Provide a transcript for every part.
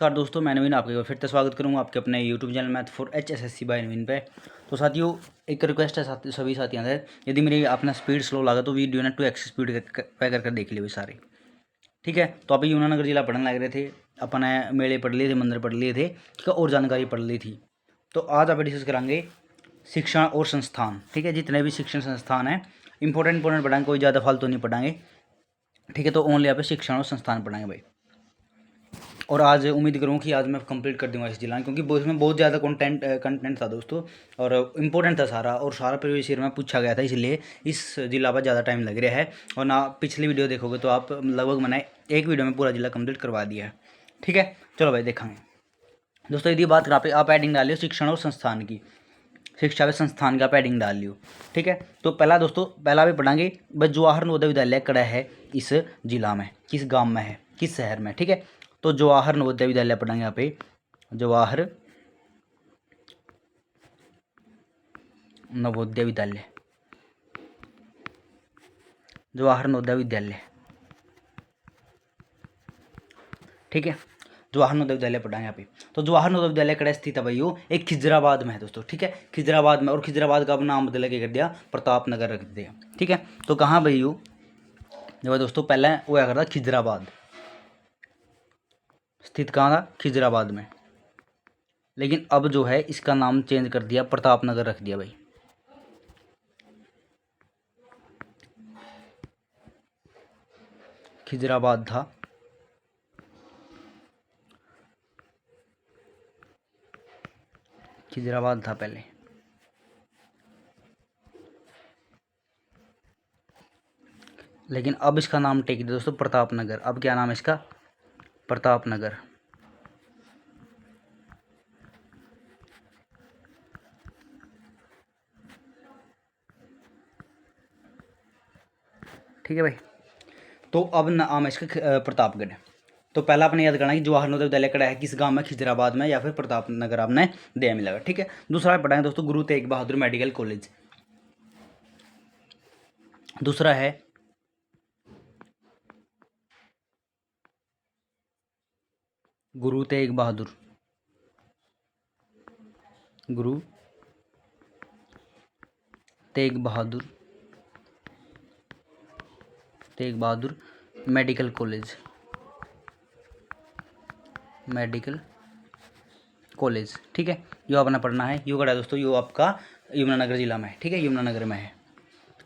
नमस्कार दोस्तों, मैं नवीन आपका फिर से स्वागत करूंगा आपके अपने YouTube channel math for HSSC by Naveen पे। तो साथियों, एक रिक्वेस्ट है सभी साथियों से, यदि मेरी अपना स्पीड स्लो लगा तो वीडियो ना 2x स्पीड पे कर देख लियो सारे, ठीक है। तो अभी यमुनानगर जिला पढ़ने लग रहे थे, अपने मेले पढ़ लिए थे, मंदिर पढ़ लिए थे, ठीक है, और जानकारी पढ़ ली थी। तो आज आप डिस्कस करेंगे शिक्षण और संस्थान, ठीक है। जितने भी शिक्षण संस्थान हैं इंपॉर्टेंट पढ़ाएंगे, कोई ज़्यादा फालतू नहीं पढ़ाएंगे, ठीक है। तो ओनली यहाँ पे शिक्षण और संस्थान पढ़ाएंगे भाई। और आज उम्मीद करूँ कि आज मैं कंप्लीट कर दूंगा इस जिला, क्योंकि इसमें बहुत ज़्यादा कंटेंट था दोस्तों, और इम्पोर्टेंट था सारा, और सारा प्रीवियस ईयर में पूछा गया था, इसलिए इस जिला पर ज़्यादा टाइम लग रहा है। और ना पिछली वीडियो देखोगे तो आप लगभग मैंने एक वीडियो में पूरा जिला कंप्लीट करवा दिया है, ठीक है। चलो भाई देखेंगे दोस्तों। यदि बात करा आप एडिंग डालियो शिक्षण और संस्थान की, शिक्षा व संस्थान का आप एडिंग डाल लियो, ठीक है। तो पहला दोस्तों, पहला भी पढ़ाएंगे भाई, जवाहर नवोदय विद्यालय कड़ा है इस जिला में, किस गांव में है, किस शहर में, ठीक है। तो जवाहर नवोदय विद्यालय पढ़ेंगे यहाँ पे, जवाहर नवोदय विद्यालय, जवाहर नवोदय विद्यालय, ठीक है। जवाहर नवोदय विद्यालय पढ़ेंगे यहाँ पे। तो जवाहर नवोदय विद्यालय कड़ा स्थित है भाई, वो एक खिजराबाद में है दोस्तों, ठीक है, खिजराबाद में। और खिजराबाद का अब नाम बदल के कर दिया, प्रताप नगर रख दिया, ठीक है। तो कहाँ भाई वो, जो दोस्तों पहले वो क्या करता, खिजराबाद स्थित, कहाँ था, खिजराबाद में। लेकिन अब जो है इसका नाम चेंज कर दिया, प्रताप नगर रख दिया भाई। खिजराबाद था, खिजराबाद था पहले, लेकिन अब इसका नाम टेक दिया दोस्तों, प्रताप नगर। अब क्या नाम है इसका, प्रताप नगर, ठीक है भाई। तो अब नाम है इसका प्रतापगढ़। तो पहला आपने याद करना कि जवाहर नवोदय विद्यालय कड़ा है किस गांव में, खिजराबाद में, या फिर प्रताप नगर आपने दिया मिलेगा, ठीक है। दूसरा पढ़ाएंगे दोस्तों, गुरु तेग बहादुर मेडिकल कॉलेज। दूसरा है Guru Tegh Bahadur, Guru Tegh Bahadur, Tegh Bahadur medical college, medical college, ठीक है। यो अपना पढ़ना है, यो कड़ा है दोस्तों, यो आपका यमुनानगर जिला में है, ठीक है, यमुनानगर में है।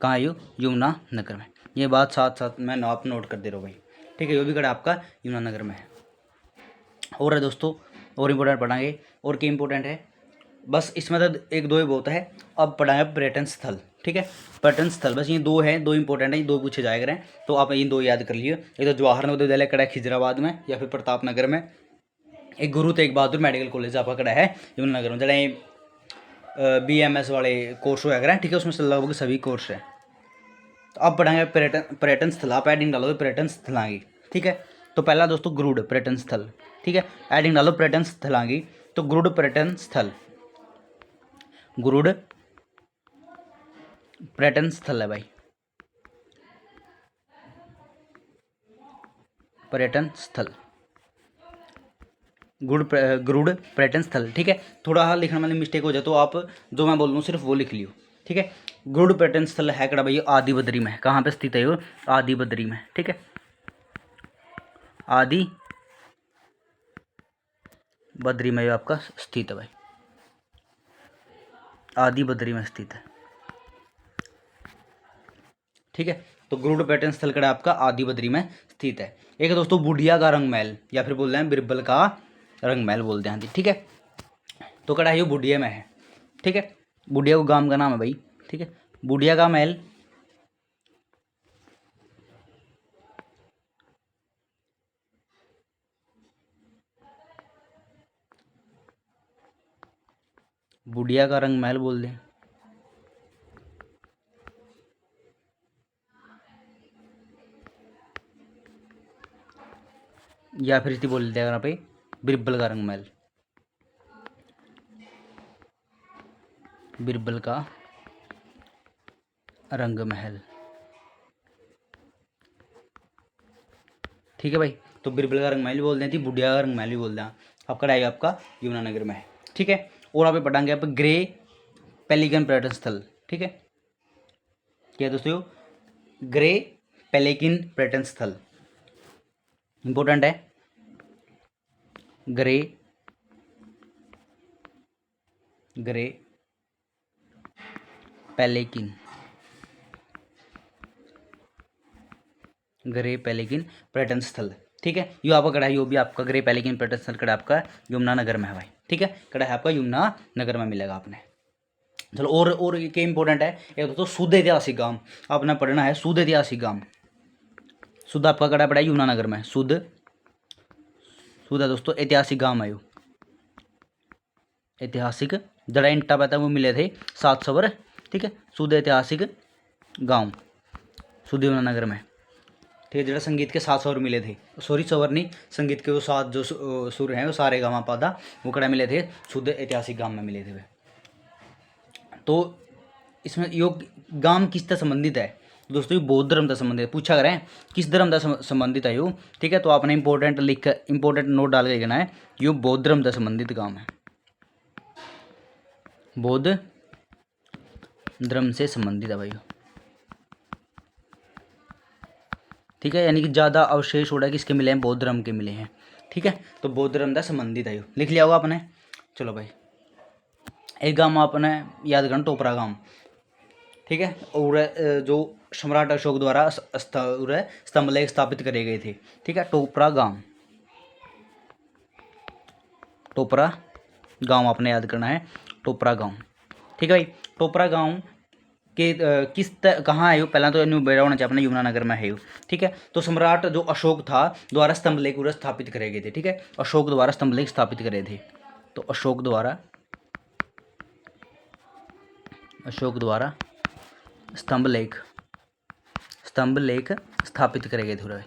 कहाँ है यो, यमुनानगर में। ये बात साथ साथ मैं आप नोट कर दे रहा हूँ भाई, ठीक है। यो भी कड़ा आपका यमुनानगर में है। और है दोस्तों, और इम्पोर्टेंट पढ़ाएंगे, और क्या इंपॉर्टेंट है, बस इसमें तो एक दो ही बहुत है। अब पढ़ाएंगे पर्यटन स्थल, ठीक है, पर्यटन स्थल। बस ये दो हैं, दो इंपॉर्टेंट है, ये दो पूछे जाए करें, तो आप इन दो याद कर लिए। एक तो जवाहर नवोदय विद्यालय कड़ा है खिजराबाद में या फिर प्रताप नगर में, एक गुरु तेग बहादुर मेडिकल कॉलेज आपका कड़ा है यमुनानगर में। जरा BMS वाले कोर्स होया करें, ठीक है, उसमें से लगभग सभी कोर्स है। तो अब पढ़ाएंगे पर्यटन स्थल, आप एडिंग डालोगे पर्यटन स्थलांगी, ठीक है। तो पहला दोस्तों गुरुड़ पर्यटन स्थल, ठीक है, एडिंग डालो पर्यटन स्थलांगी। तो गुरुड़ पर्यटन स्थल, गुरुड़ पर्यटन स्थल है भाई, पर्यटन स्थल, गुरुड़ पर्यटन स्थल, ठीक है। थोड़ा हाँ लिखने में मिस्टेक हो जाए तो आप जो मैं बोल रहा हूँ सिर्फ वो लिख लियो, ठीक है। गुरुड़ पर्यटन स्थल है कड़ा भाई, आदि बद्री में। कहाँ पे स्थित है वो, आदि बद्री में, ठीक है, आदि बद्री में आपका स्थित है भाई, आदि बद्री में स्थित है, ठीक है। तो गुरुड़ पर्यटन स्थल कड़ा आपका आदि बद्री में स्थित है। एक है दोस्तों बुढ़िया का रंग महल, या फिर बोल रहे हैं बिरबल का रंग महल बोलते हैं, ठीक है। तो कड़ा है ये बुढ़िया में है, ठीक है, बुढ़िया को गांव का नाम है भाई, ठीक है। बुढ़िया का महल, बुढ़िया का रंग महल बोल दें, या फिर इसी बोल देते हैं यहाँ पे बिरबल का रंग महल, बिरबल का रंग महल, ठीक है भाई। तो बिरबल का रंग महल भी बोल देती, बुढ़िया का रंग महल भी बोल दें। अब कड़ा है आपका यमुनानगर में है, ठीक है। और आप पढ़ाएंगे आप ग्रे पेलिकन पर्यटन स्थल, ठीक है। क्या दोस्तों, ग्रे पेलिकन पर्यटन स्थल इंपॉर्टेंट है। ग्रे पेलिकन पर्यटन स्थल, ठीक है। यो आपका कड़ा है, यो भी आपका ग्रे पेलिकन पर्यटन स्थल कड़ा आपका यमुनानगर में है भाई, ठीक है। कड़ा है आपका यमुनानगर में मिलेगा आपने। चलो और क्या इंपॉर्टेंट है, एक दोस्तों शुद्ध ऐतिहासिक गांव आपने पढ़ना है। शुद्ध ऐतिहासिक गांव, शुद्ध आपका कड़ा पड़ा है यमुनानगर में। शुद्ध है दोस्तों ऐतिहासिक गांव है, ऐतिहासिक जड़ा इंटा पता वो मिले थे 7 सवर, ठीक है। शुद्ध ऐतिहासिक गांव शुद्ध यमुनानगर में, ठीक है। जरा संगीत के 7 स्वर मिले थे, सॉरी स्वर नहीं, संगीत के वो 7 जो सुर हैं वो सारे गामा पादा वो कड़ा मिले थे, शुद्ध ऐतिहासिक गांव में मिले थे वे। तो इसमें योग गांव किससे संबंधित है दोस्तों, ये बौद्ध धर्म से संबंधित है। पूछा करें किस धर्म से संबंधित है यो, ठीक है। तो आपने इंपॉर्टेंट नोट डाल के लिखना है, यो बौद्ध धर्म से संबंधित गांव है, बौद्ध धर्म से संबंधित है भाई, ठीक है। यानी कि ज़्यादा अवशेष हो रहा है किसके मिले हैं, बौद्ध धर्म के मिले हैं, ठीक है। तो बौद्ध धर्म से संबंधित है, लिख लिया होगा आपने। चलो भाई, एक गांव आपने याद करना, टोपरा गांव, ठीक है। और जो सम्राट अशोक द्वारा स्तंभलेख स्थापित करे गए थे, ठीक है। टोपरा गांव आपने याद करना है, टोपरा गांव, ठीक है भाई। टोपरा गांव के कहाँ है, पहला तो इन्हें बेरा होना चाहिए अपने यमुनानगर में है, ठीक है। तो सम्राट जो अशोक था द्वारा स्तंभलेख स्थापित करे गए थे, ठीक है। अशोक द्वारा स्तंभलेख स्थापित करे थे, तो अशोक द्वारा स्तंभलेख स्थापित करे गए थे,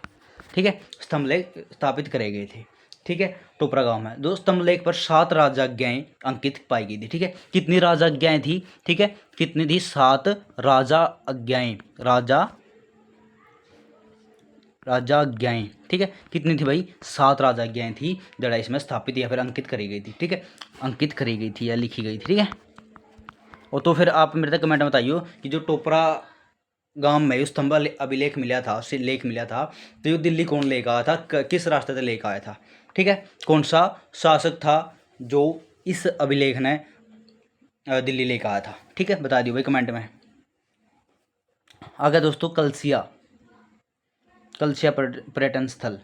ठीक है। स्तंभलेख स्थापित करे गए थे, ठीक है। टोपरा गांव में दो स्तंभलेख पर 7 राजाज्ञाएं अंकित पाई गई थी, ठीक है। कितनी राजाज्ञाएं थी, ठीक है, कितनी थी, 7 राजाज्ञाएं, ठीक है। कितनी थी भाई, 7 राजाज्ञाएं थी जड़ा इसमें स्थापित या फिर अंकित करी गई थी, ठीक है। अंकित करी गई थी या लिखी गई थी, ठीक है। और तो फिर आप मेरे तक कमेंट में बताइए कि जो टोपरा गांव में स्तंभ अभिलेख मिला था, लेख मिला था, तो ये दिल्ली कौन लेकर आया था, किस रास्ते से लेकर आया था, ठीक है। कौन सा शासक था जो इस अभिलेख ने दिल्ली लेकर आया था, ठीक है। बता दियो भाई कमेंट में। आगे दोस्तों कलसिया पर्यटन स्थल,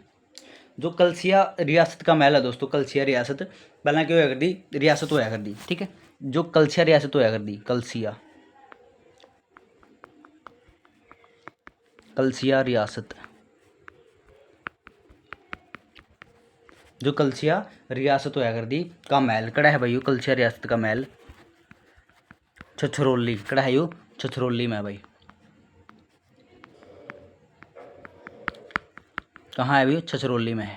जो कलसिया रियासत का महल है दोस्तों, कलसिया रियासत पहले क्या होया कर दी, रियासत होया कर दी, ठीक है। जो कलसिया रियासत होया कर दी, कलसिया रियासत, जो कलसिया रियासत होया कर दी का महल कड़ा है भाई, कलसिया रियासत का महल छछरौली कड़ा है, यो छछरौली में भाई। कहाँ है भाई, छछरौली में है,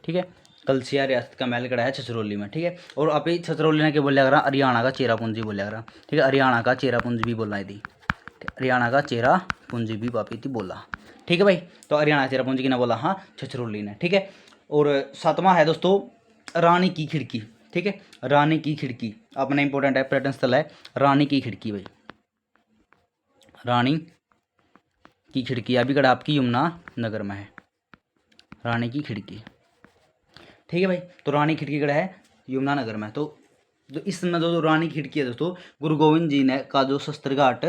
ठीक है। कलसिया रियासत का महल कड़ा है छछरौली में, ठीक है। और आप ही छछरौली ने क्या बोलिया करा, हरियाणा का चेरापूंजी बोलिया करा, ठीक है। हरियाणा का चेरापूंजी भी बोलना थी, हरियाणा का चेरापूंजी भी वापी थी बोला, ठीक है भाई। तो हरियाणा चेरापूंजी की ना बोला, हाँ छछरौली ने, ठीक है। और 7वां है दोस्तों रानी की खिड़की, ठीक है। रानी की खिड़की अपना इंपॉर्टेंट है, पर्यटन स्थल है रानी की खिड़की भाई। रानी की खिड़की अभी कड़ा आपकी यमुनानगर में है, रानी की खिड़की, ठीक है भाई। तो रानी खिड़की कड़ा है यमुनानगर में। तो इसमें जो रानी खिड़की है दोस्तों, गुरु गोविंद जी ने का जो शस्त्र घाट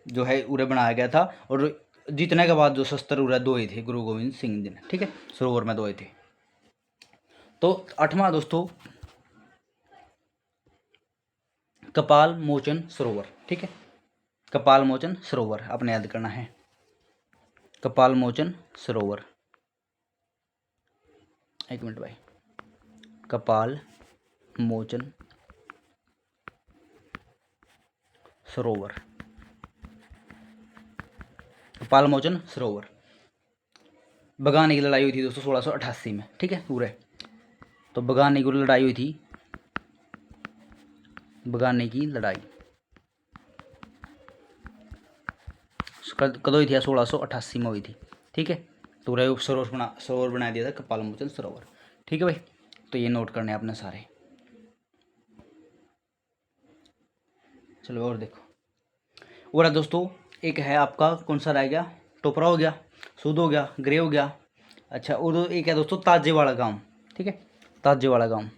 जो है उरे बनाया गया था, और जीतने के बाद जो शस्त्र उरे दोए थे गुरु गोविंद सिंह जी ने, ठीक है, सरोवर में दोए थे। तो 8वां दोस्तों कपाल मोचन सरोवर, ठीक है। कपाल मोचन सरोवर अपने याद करना है, कपाल मोचन सरोवर, एक मिनट भाई, कपाल मोचन सरोवर, कपाल मोचन सरोवर बगाने की लड़ाई हुई थी दोस्तों 1688 में, ठीक है पूरे। तो बगाने की लड़ाई हुई थी, बगाने की लड़ाई कद हुई थी, 1688 में हुई थी, ठीक है। तो पूरा सरोवर बना दिया था कपाल मोचन सरोवर। ठीक है भाई, तो ये नोट करने आपने सारे। चलो और देखो, और दोस्तों एक है आपका कौन सा रह गया, टोपरा हो गया, सूद हो गया, ग्रे हो गया। अच्छा, और एक है दोस्तों ताजे वाला गांव। ठीक है, ताजे वाला गांव,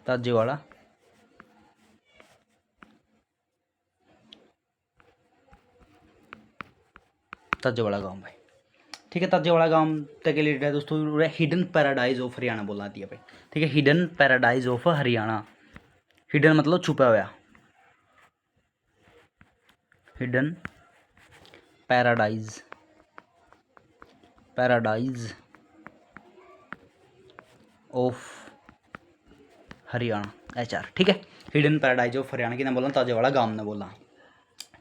ताजे वाला गांव भाई। ठीक है, ताजे वाला गांव तक रिलेटेड है दोस्तों, हिडन पैराडाइज ऑफ हरियाणा बोलना दिया भाई। ठीक है, hidden paradise of Haryana. Hidden मतलब छुपा हुआ, hidden paradise, paradise of Haryana HR। ठीक है, हिडन पैराडाइज ऑफ हरियाणा की ना बोलना, ताजे वाला गांव ने बोला।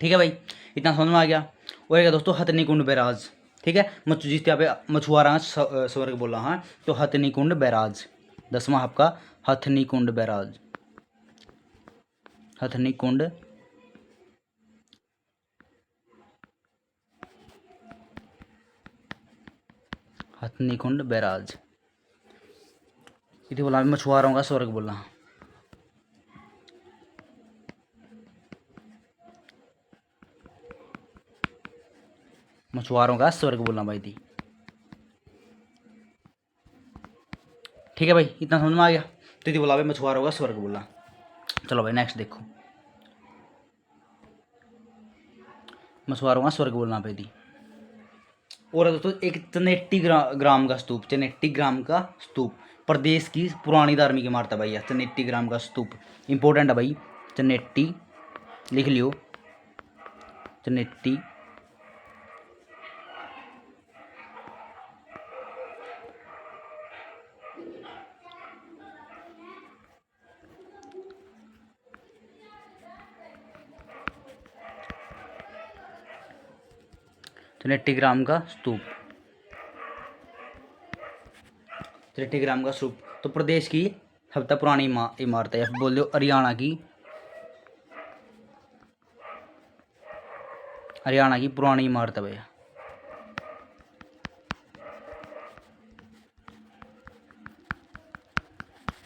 ठीक है भाई, इतना समझ में आ गया। और एक दोस्तों हथनी कुंड बैराज। ठीक है, जिस यहाँ पे मछुआरा स्वर्ग बोला, हाँ, तो हथनी कुंड बैराज 10वां आपका हथनी कुंड बैराज, हथनी कुंड हथनी कुंड बैराज। इसे बोला मछुआरों का स्वर्ग बोला, मछुआरों का स्वर्ग बोलना भाई थी। ठीक है भाई, इतना समझ में आ गया। तो ये बोला भाई मछुआरों का स्वर्ग बोला। चलो भाई नेक्स्ट देखो, मछुआरों का स्वर्ग बोलना भाई थी। और दोस्तों एक चनेट्टी ग्राम का स्तूप, चनेट्टी ग्राम का स्तूप प्रदेश की पुरानी धार्मिक इमारत है भाई। चनेट्टी ग्राम का स्तूप इंपॉर्टेंट है भाई, चनेट्टी लिख लियो, चनेट्टी चनेट्टी ग्राम का स्तूप, चनेट्टी ग्राम का स्तूप तो प्रदेश की सबसे पुरानी इमारत है, या फिर बोल दो हरियाणा की, हरियाणा की पुरानी इमारत है भैया।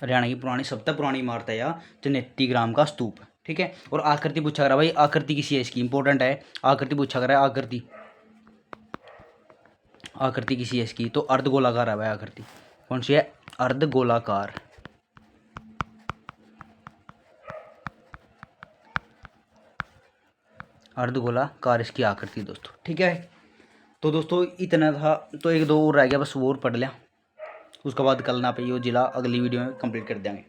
हरियाणा की पुरानी सबसे पुरानी इमारत है या चनेट्टी ग्राम का स्तूप। ठीक है, और आकृति पूछा करा भाई, आकृति किसी है इसकी, इंपॉर्टेंट है, आकृति पूछा करा है, आकृति, आकृति किसी है इसकी, तो अर्धगोलाकार है भाई आकृति। कौन सी है, अर्धगोलाकार, अर्धगोलाकार इसकी आकृति दोस्तों। ठीक है, तो दोस्तों इतना था, तो एक दो और रह गया बस, वो और पढ़ लिया, उसके बाद कल ना पे ये जिला अगली वीडियो में कंप्लीट कर देंगे।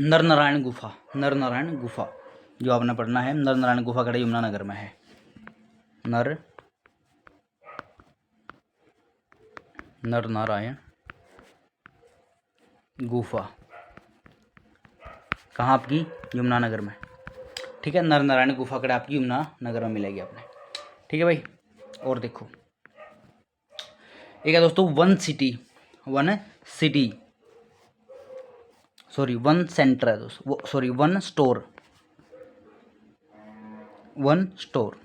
नर नारायण गुफा, नर नारायण गुफा जो आपने पढ़ना है, नर नारायण गुफा कड़ा यमुनानगर में है। नर नारायण गुफा कहाँ आपकी, यमुनानगर में। ठीक है, नर नारायण गुफा कड़ा आपकी यमुनानगर में मिलेगी आपने। ठीक है भाई, और देखो एक है दोस्तों one city, one city sorry one centre है दोस्तों, sorry one store, one store,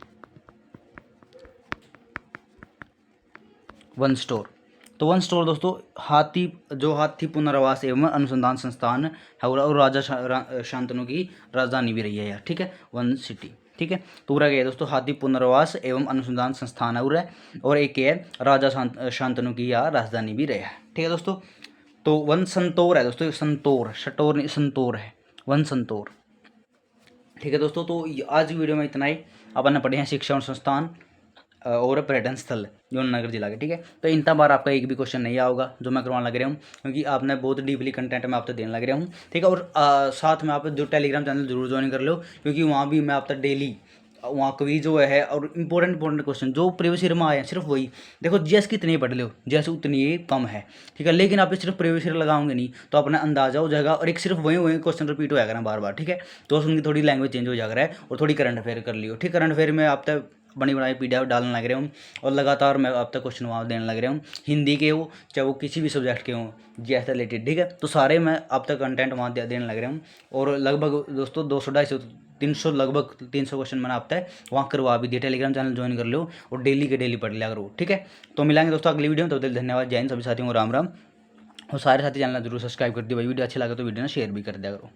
one store. तो वन स्टोर दोस्तों हाथी पुनर्वास एवं अनुसंधान संस्थान है, और राजा शांतनु की राजधानी भी रही है यार। ठीक है, वन सिटी। ठीक है, तो पूरा गया दोस्तों हाथी पुनर्वास एवं अनुसंधान संस्थान है, और एक है राजा शांतनु की यह राजधानी भी रहा है। ठीक है दोस्तों, तो वन संतोर है दोस्तों, संतोर, शटोर नहीं, संतोर है, वन संतोर। ठीक है दोस्तों, तो आज की वीडियो में इतना ही। अपन ने पढ़े हैं शिक्षा और संस्थान और पर्यटन स्थल यमुनानगर जिला के। ठीक है, तो इन बार आपका एक भी क्वेश्चन नहीं आएगा जो मैं करवाने लग रहा हूँ, क्योंकि आपने बहुत डीपली कंटेंट मैं आपको देने लग रहा हूँ। ठीक है, और साथ में आप जो टेलीग्राम चैनल जरूर ज्वाइन कर लो, क्योंकि वहाँ भी मैं आप तक डेली वहाँ क्विज जो है और इंपॉर्टेंट क्वेश्चन जो प्रीवियस ईयर में आए हैं सिर्फ वही। देखो जीएस कितनी पढ़ लो, जीएस उतनी ही कम है। ठीक है, लेकिन आप सिर्फ प्रीवियस ईयर लगाओगे नहीं तो अपना अंदाजा हो जाएगा, और एक सिर्फ वही क्वेश्चन रिपीट हो जाएगा ना बार बार। ठीक है, तो उनकी थोड़ी लैंग्वेज चेंज हो जाएगा है, और थोड़ी करंट अफेयर कर लियो। ठीक, करंट अफेयर में आप तक बनी बनाई PDF डालने लग रहा हूँ और लगातार मैं अब तक क्वेश्चन वहाँ देने लग रहा हूँ, हिंदी के हो चाहे वो किसी भी सब्जेक्ट के हों, GS से रिलेटेड, ठीक है। तो सारे मैं अब तक कंटेंट वहाँ देने लग रहा हूँ और लगभग दोस्तों 200-250 लगभग 300 क्वेश्चन मैंने अब तक वहाँ करवा भी दिया। टेलीग्राम चैनल ज्वाइन कर लो और डेली के डेली पढ़ लिया करो, ठीक है। तो मिलेंगे दोस्तों अगली वीडियो में, तब तक धन्यवाद, जय हिंद, सभी साथियों को राम राम। और सारे साथी चैनल जरूर सब्सक्राइब कर दियो भाई, वीडियो अच्छी लगे तो वीडियो ना शेयर भी कर दिया करो।